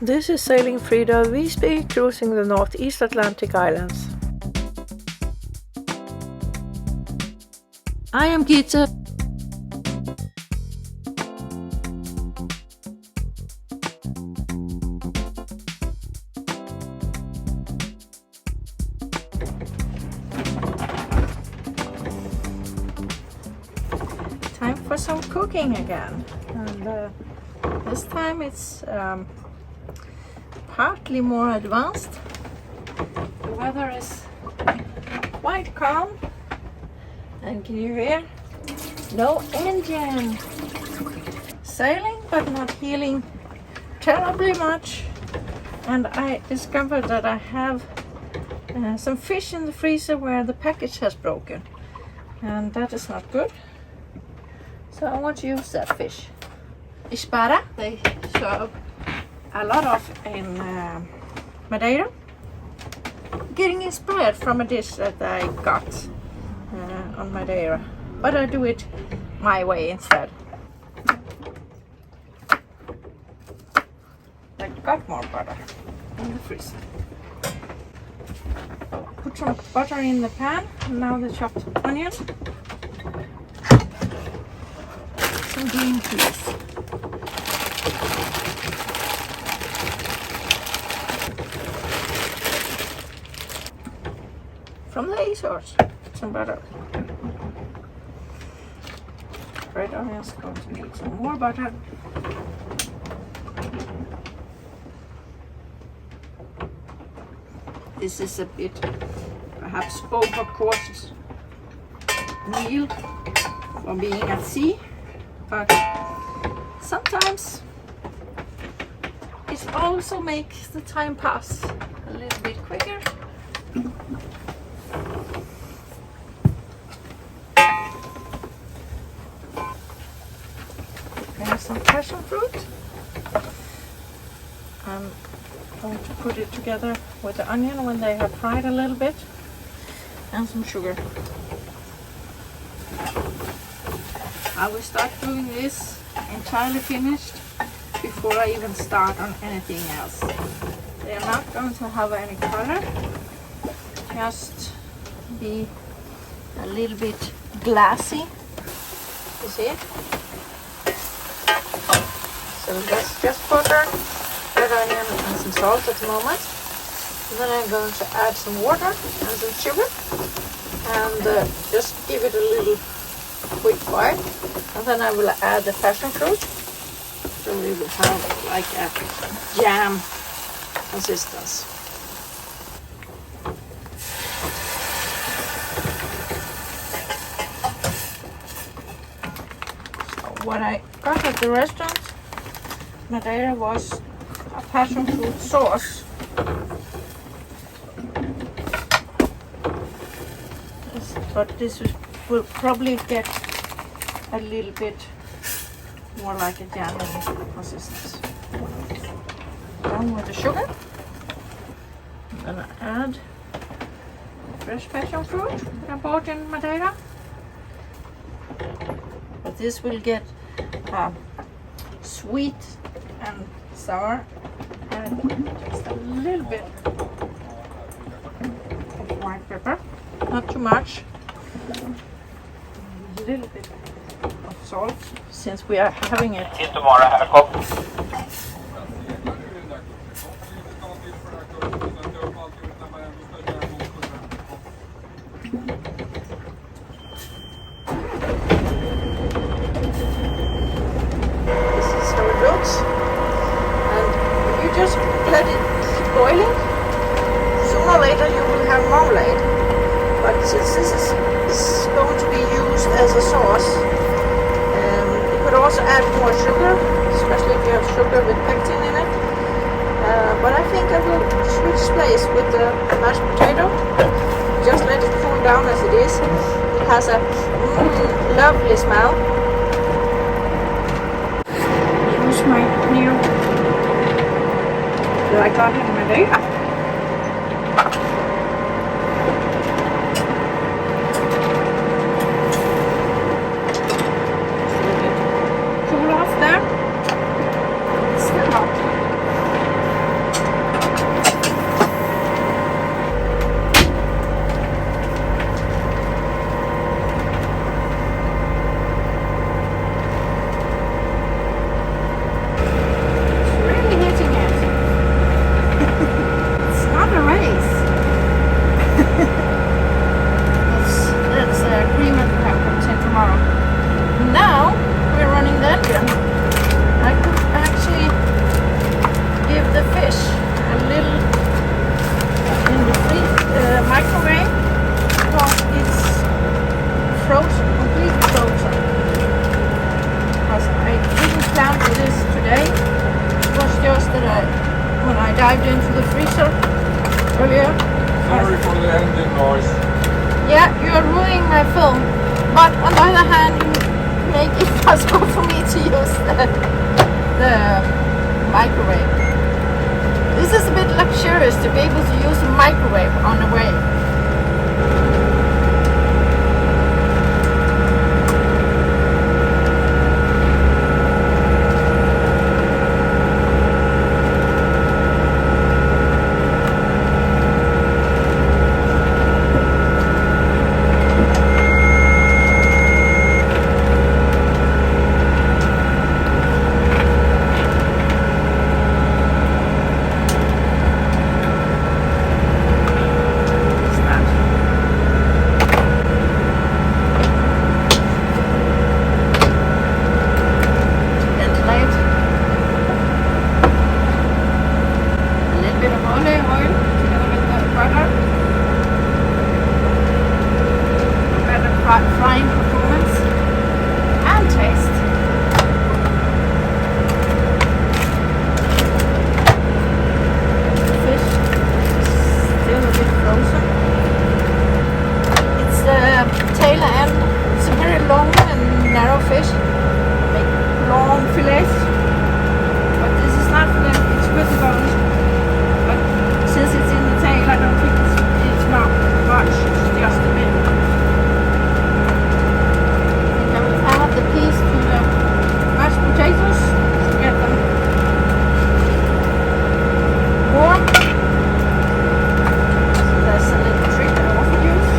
This is Sailing Frida Visby, cruising the Northeast Atlantic Islands. I am Gitte. Time for some cooking again, and this time it's partly more advanced. The weather is quite calm, and can you hear? No engine. Sailing but not healing terribly much, and I discovered that I have some fish in the freezer where the package has broken, and that is not good. So I want to use that fish. Espada, they serve a lot of in Madeira. Getting inspired from a dish that I got on Madeira, but I do it my way instead. I got more butter in the freezer. Put some butter in the pan, and now the chopped onion. Some green peas. From the Azores, some butter. Red onions going to need some more butter. This is a bit perhaps overcooked meal for being at sea, but sometimes it also makes the time pass a little bit quicker. There's some passion fruit. I'm going to put it together with the onion when they have fried a little bit, and some sugar. I will start doing this entirely finished before I even start on anything else. They are not going to have any color, just be a little bit glassy. You see it? So that's just butter, red onion and some salt at the moment. And then I'm going to add some water and some sugar and just give it a little quick fry. And then I will add the passion fruit, so we will have like a jam consistency. So what I got at the restaurant Madeira was a passion fruit sauce. But this will probably get a little bit more like a jam consistency. Done with the sugar. I'm gonna add fresh passion fruit that I bought in Madeira. But this will get sweet and sour, and just a little bit of white pepper, not too much. A little bit of salt, since we are having it. Just let it keep boiling. Sooner or later you will have marmalade. But since this is going to be used as a sauce, you could also add more sugar, especially if you have sugar with pectin in it. But I think I will switch place with the mashed potato. Just let it cool down as it is. It has a lovely smell. Use my new that I got in Madeira. Cool off there. It's still hot. when I dived into the freezer earlier. Sorry for the engine noise. Yeah, you're ruining my film. But on the other hand, you make it possible for me to use the microwave. This is a bit luxurious to be able to use a microwave on the way. Frying performance and taste. The fish is still a bit frozen. It's the tail end. It's a very long and narrow fish. Make long fillets. But this is not fillet, it's with the bone. But since it's in the tail, I don't think it's not much. It's just a bit. The piece to the mashed potatoes to get them warm. So that's a little trick that I often use.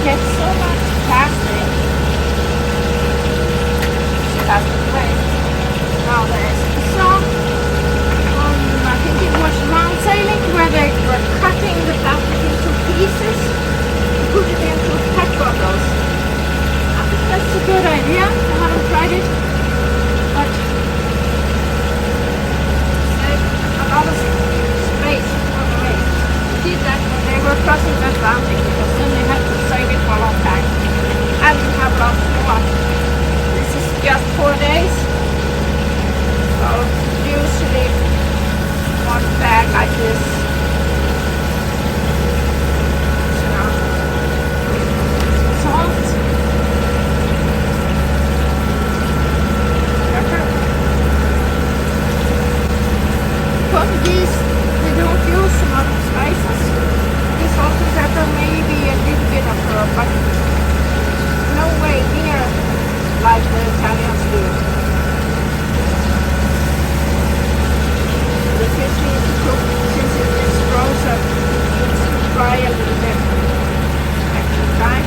Get so much plastic. Nowadays. So, I think it was round sailing where they were cutting the plastic into pieces to put it into pet bottles. I think that's a good idea. I haven't tried it, but save a lot of space on the way. We did that when they were crossing the Atlantic because then they had to save it for a long time. And we have lots more. This is just 4 days. So usually one bag like this. Salt. Pepper. Portuguese, they don't use a lot of spices. This salt and pepper maybe a little bit of herb, but no way near like the Italians do. The fish needs to cook since it is frozen. It needs to dry a little bit. Extra time.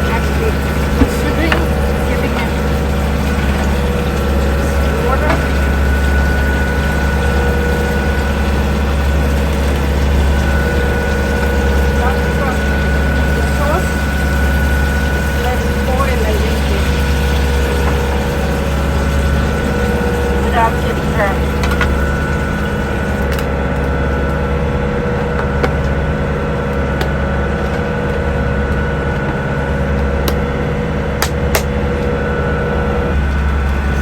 Actually, considering giving it water. Not trust the sauce. Let it boil a little bit. Without getting burnt.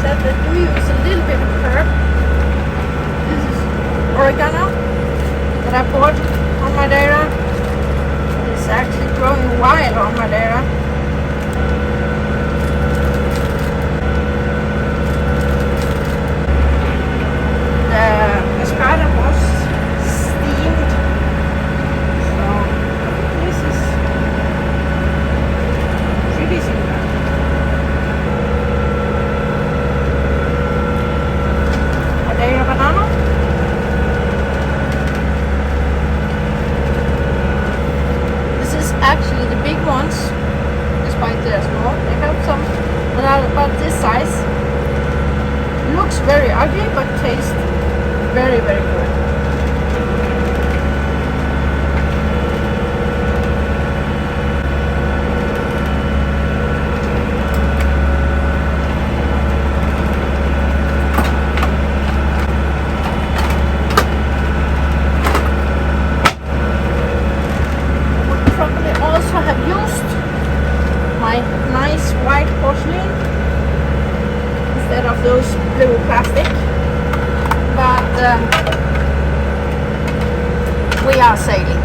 Said that we use a little bit of herb. This is oregano that I bought on Madeira. It's actually growing wild on Madeira. The espada was steamed, so this is pretty similar. Madeira banana. This is actually the big ones, despite they're small. They have some that are about this size. Looks very ugly, but tastes very, very good. of those blue plastic, but we are sailing.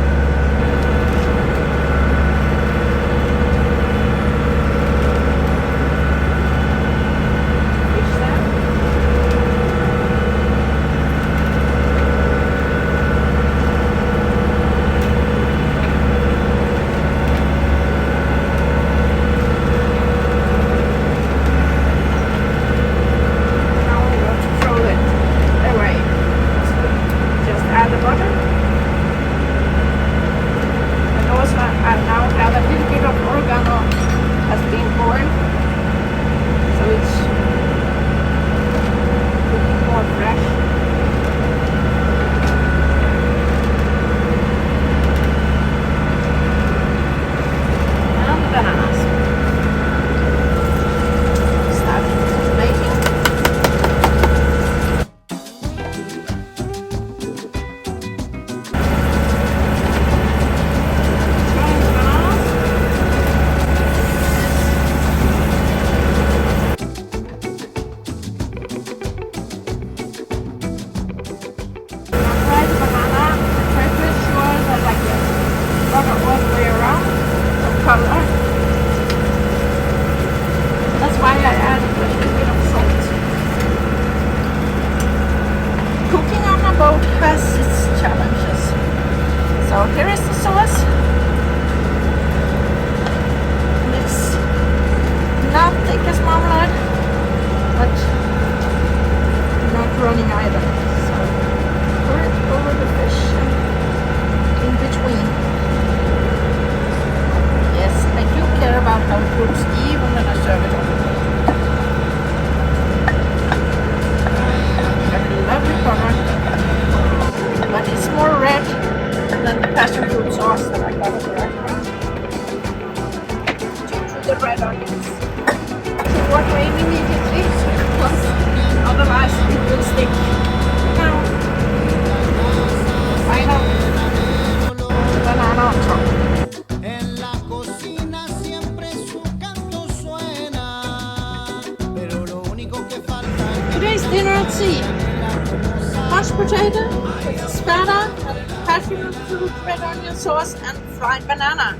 That's why I added a little bit of salt. Cooking on a boat has its challenges. So here is the sauce. It's not thick as marmalade, but not running either. So pour it over the fish and in between. Yes, I do care about how it looks even when I serve it on the plate. Very lovely color, but it's more red than the passion fruit sauce that I got at the restaurant due to the red onions. So water in immediately, because otherwise it will stick. Now, final banana on top. Today's dinner at sea. Mashed potato with spada and passion fruit red onion sauce and fried banana.